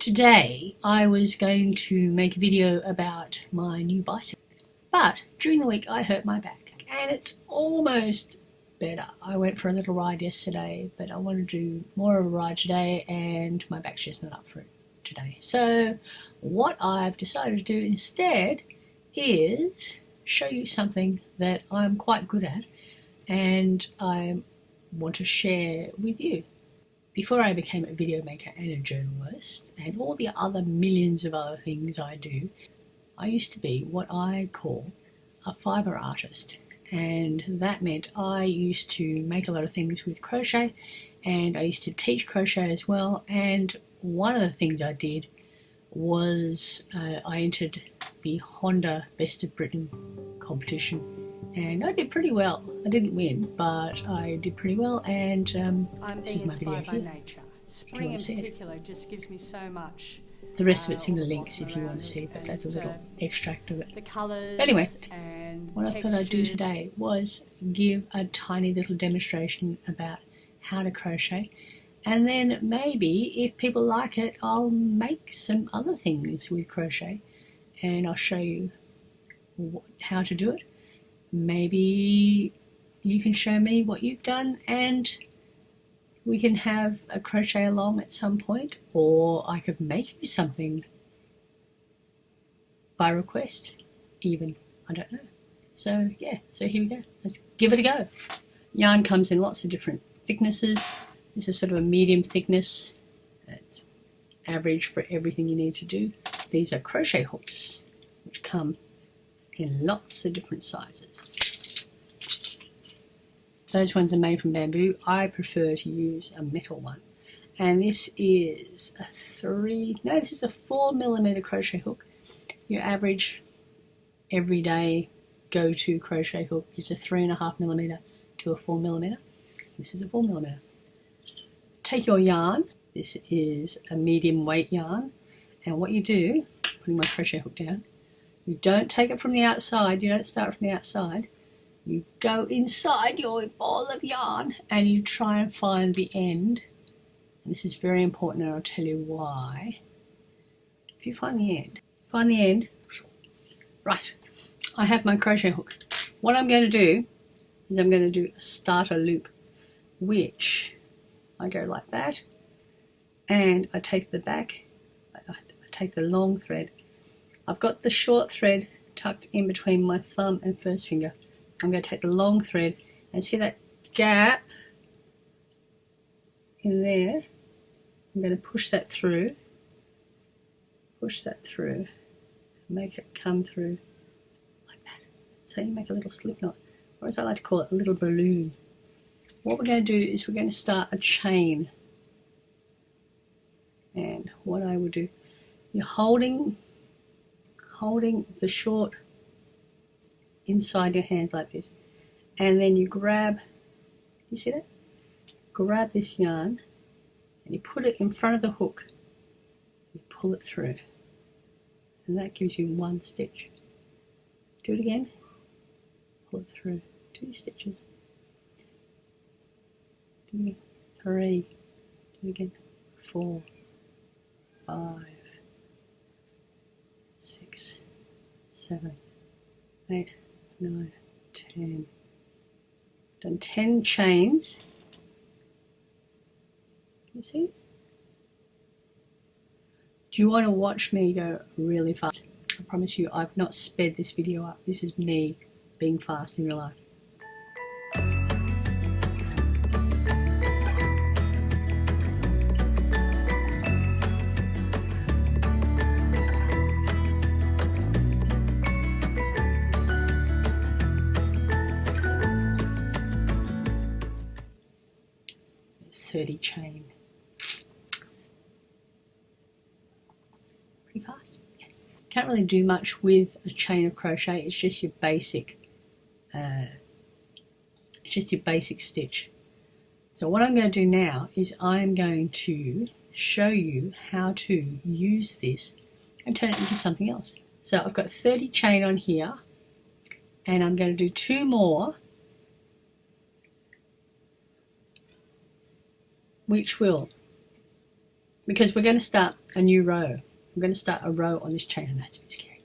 Today I was going to make a video about my new bicycle, but during the week I hurt my back and it's almost better. I went for a little ride yesterday, but I want to do more of a ride today and my back's just not up for it today. So what I've decided to do instead is show you something that I'm quite good at and I want to share with you. Before I became a video maker and a journalist and all the other millions of other things I do, I used to be what I call a fibre artist, and that meant I used to make a lot of things with crochet and I used to teach crochet as well. And one of the things I did was I entered the Honda Best of Britain competition and I did pretty well. I didn't win, but I did pretty well, and I'm this being is my video inspired by here. nature. Spring in particular just gives me so much. The rest of it's in the links if you want to see, but that's a little extract of it. The colours. Anyway, and what I thought I'd do today was give a tiny little demonstration about how to crochet, and then maybe if people like it, I'll make some other things with crochet and I'll show you how to do it. Maybe you can show me what you've done and we can have a crochet along at some point, or I could make you something by request even, I don't know. So yeah, so here we go, let's give it a go. Yarn comes in lots of different thicknesses. This is sort of a medium thickness. It's average for everything you need to do. These are crochet hooks which come in lots of different sizes. Those ones are made from bamboo. I prefer to use a metal one, and this is a 4mm crochet hook. Your average everyday go-to crochet hook is a 3.5mm to a 4mm. This is a 4mm. Take your yarn. This is a medium weight yarn, and what you do, putting my crochet hook down, you don't take it from the outside, you don't start from the outside. You go inside your ball of yarn and you try and find the end. And this is very important and I'll tell you why. If you find the end, right, I have my crochet hook. What I'm going to do is I'm going to do a starter loop, which I go like that, and I take the back, I take the long thread. I've got the short thread tucked in between my thumb and first finger. I'm going to take the long thread and see that gap in there. I'm going to push that through, make it come through like that. So you make a little slip knot, or as I like to call it, a little balloon. What we're going to do is we're going to start a chain. And what I would do, you're holding the short inside your hands like this, and then you grab, you see that? Grab this yarn and you put it in front of the hook, you pull it through, and that gives you one stitch. Do it again, pull it through, 2 stitches, do it again, 3, do it again, 4, 5, 6, 7, 8, 9, 10. Done 10 chains. You see? Do you want to watch me go really fast? I promise you, I've not sped this video up. This is me being fast in real life. 30 chain. Pretty fast, yes. Can't really do much with a chain of crochet. It's just your basic, stitch. So what I'm going to do now is I'm going to show you how to use this and turn it into something else. So I've got 30 chain on here, and I'm going to do 2 more, which will because we're going to start a new row. I'm going to start a row on this chain, and that's a bit scary.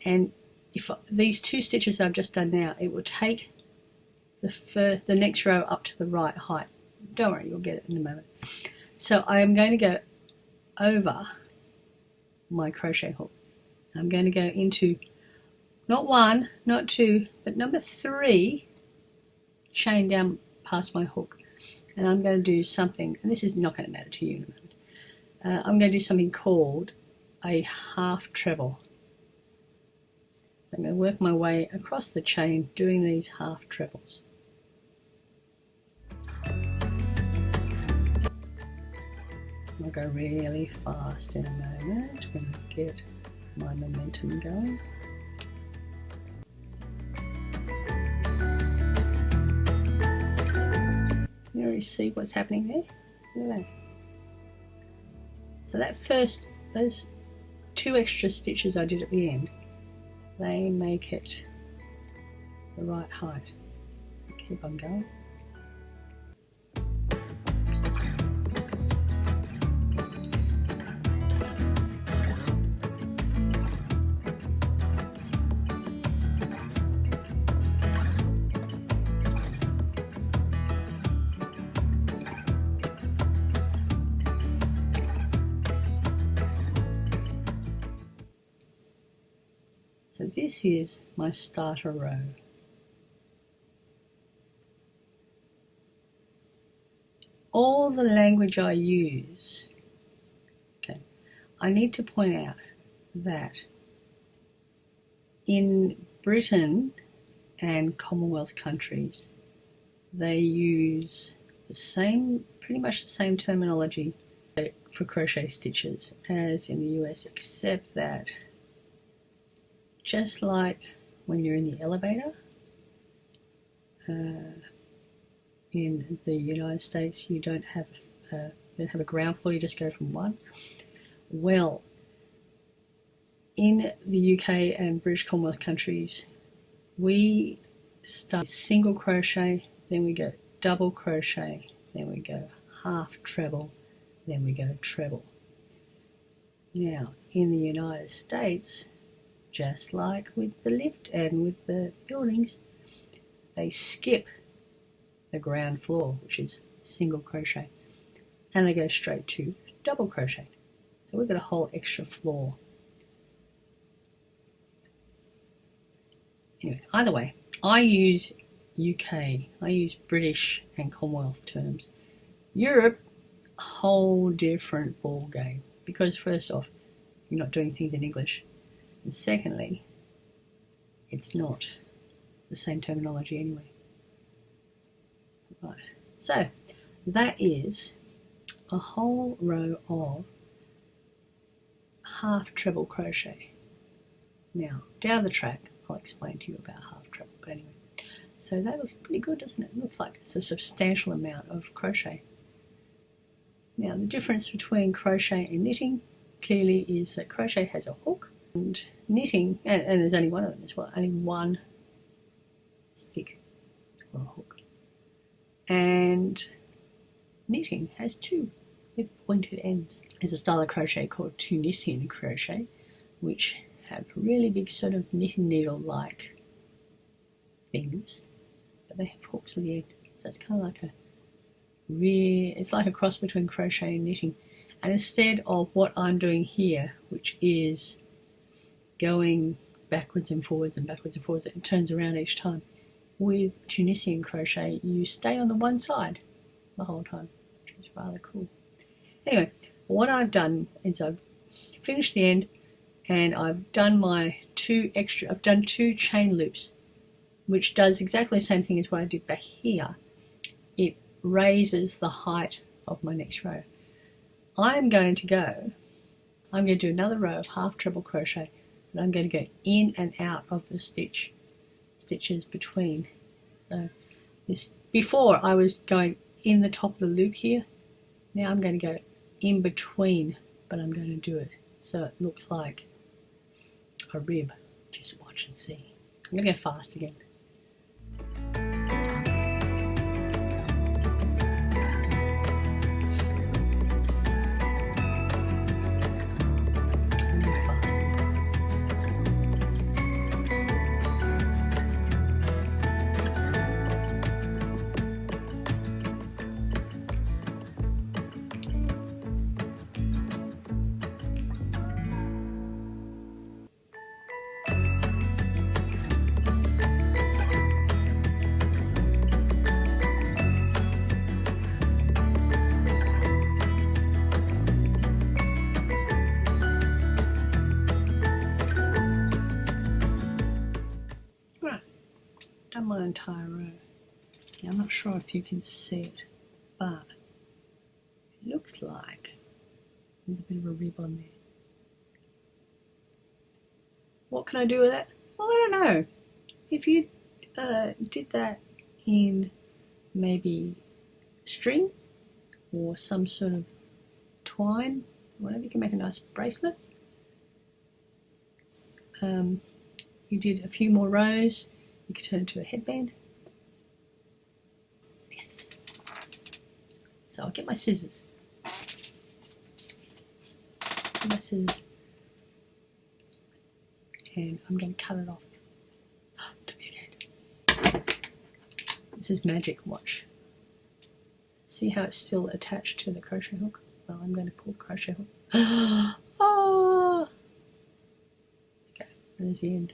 And if these 2 stitches I've just done now, it will take the next row up to the right height. Don't worry, you'll get it in a moment. So I am going to go over my crochet hook. I'm going to go into not 1, not 2, but number 3 chain down past my hook. And I'm going to do something, and this is not going to matter to you in a moment. I'm going to do something called a half treble. I'm going to work my way across the chain doing these half trebles. I'll go really fast in a moment when I get my momentum going. You already see what's happening there? Look at that. So those 2 extra stitches I did at the end, they make it the right height. Keep on going. So this is my starter row. All the language I use, okay, I need to point out that in Britain and Commonwealth countries, they use the same, pretty much the same terminology for crochet stitches as in the US, except that just like when you're in the elevator, in the United States you don't have a ground floor, you just go from 1. Well, in the UK and British Commonwealth countries, we start single crochet, then we go double crochet, then we go half treble, then we go treble. Now, in the United States, just like with the lift and with the buildings, they skip the ground floor, which is single crochet, and they go straight to double crochet. So we've got a whole extra floor. Anyway, either way, I use UK, I use British and Commonwealth terms. Europe, a whole different ball game, because first off, you're not doing things in English. And secondly, it's not the same terminology anyway. Right, so that is a whole row of half treble crochet. Now, down the track, I'll explain to you about half treble, but anyway. So that looks pretty good, doesn't it? It looks like it's a substantial amount of crochet. Now, the difference between crochet and knitting clearly is that crochet has a hook, and knitting, and there's only one of them as well, only one stick or a hook. And knitting has 2 with pointed ends. There's a style of crochet called Tunisian crochet, which have really big sort of knitting needle-like things, but they have hooks at the end. So it's kind of like it's like a cross between crochet and knitting. And instead of what I'm doing here, which is going backwards and forwards and backwards and forwards, it turns around each time. With Tunisian crochet, you stay on the one side the whole time, which is rather cool. Anyway, what I've done is I've finished the end, and I've done my 2 chain loops, which does exactly the same thing as what I did back here. It raises the height of my next row. I'm going to do another row of half treble crochet, and I'm going to go in and out of the stitches between. So before I was going in the top of the loop here, now I'm going to go in between, but I'm going to do it so it looks like a rib. Just watch and see. I'm going to go fast again. entire row. Now, I'm not sure if you can see it, but it looks like there's a bit of a rib on there. What can I do with it? Well, I don't know. If you did that in maybe string or some sort of twine, whatever, you can make a nice bracelet. You did a few more rows, you could turn it into a headband. Yes! So I'll get my scissors. And I'm going to cut it off. Don't be scared. This is magic, watch. See how it's still attached to the crochet hook? Well, I'm going to pull the crochet hook. Oh! Okay, there's the end.